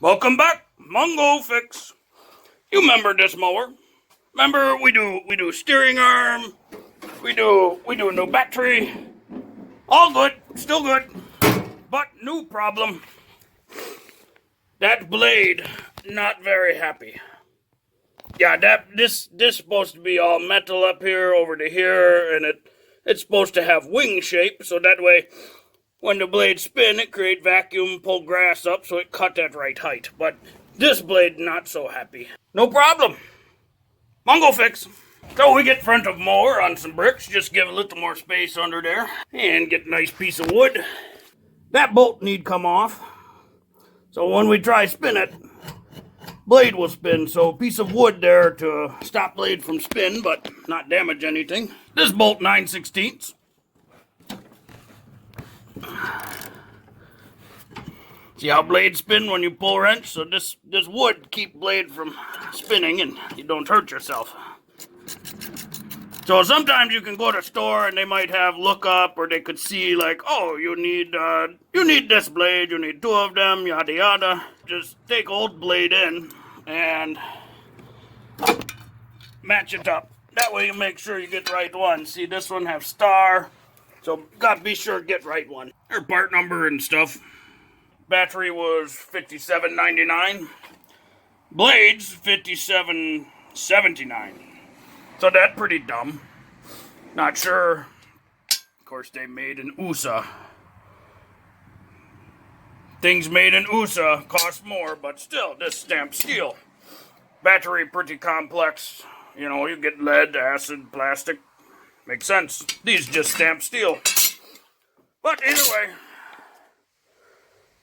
Welcome back, Mongo Fix. You remember this mower? Remember we do steering arm, we do new battery. All good, still good. But new problem. That blade not very happy. Yeah, this supposed to be all metal up here over to here, and it's supposed to have wing shape, so that way when the blade spin, it create vacuum, pull grass up, so it cut at right height. But this blade not so happy. No problem. Mongo Fix. So we get front of mower on some bricks, just give a little more space under there, and get a nice piece of wood. That bolt need come off, so when we try spin it, blade will spin. So a piece of wood there to stop blade from spin, but not damage anything. This bolt 9/16. See how blades spin when you pull wrench? So this wood keep blade from spinning and you don't hurt yourself. So sometimes you can go to a store and they might have lookup, or they could see like, oh, you need this blade, you need two of them, yada yada. Just take old blade in and match it up. That way you make sure you get the right one. See, this one have star, so gotta be sure to get right one. Their part number and stuff. Battery was $57.99. Blades $57.79. So that's pretty dumb. Not sure. Of course, they made in USA. Things made in USA cost more, but still, this stamped steel. Battery pretty complex. You know, you get lead, acid, plastic. Makes sense. These just stamped steel. But either way,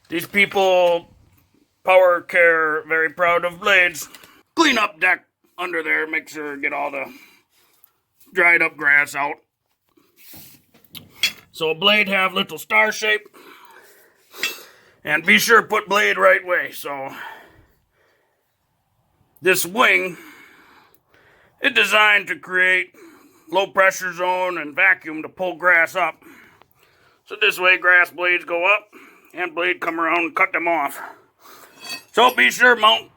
these people, Power Care, very proud of blades. Clean up deck under there, make sure get all the dried up grass out. So a blade have little star shape. And be sure put blade right way. So this wing is designed to create low pressure zone and vacuum to pull grass up. So this way grass blades go up and blade come around and cut them off. So be sure mount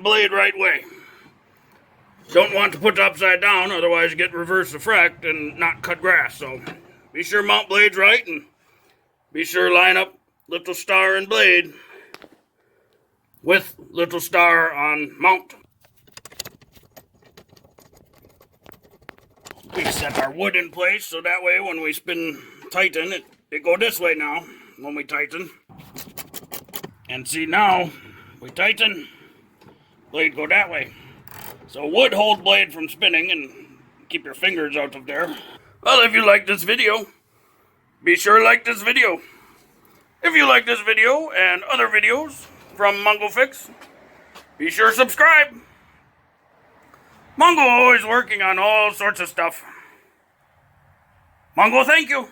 blade right way. Don't want to put it upside down, otherwise you get reverse effect and not cut grass. So be sure mount blades right, and be sure line up little star and blade with little star on mount. We set our wood in place so that way when we spin tighten it go this way now when we tighten. And see now we tighten, blade go that way. So wood hold blade from spinning and keep your fingers out of there. Well, if you like this video, be sure to like this video. If you like this video and other videos from Mongo Fix, be sure to subscribe. Mongo always working on all sorts of stuff. Mongo, thank you.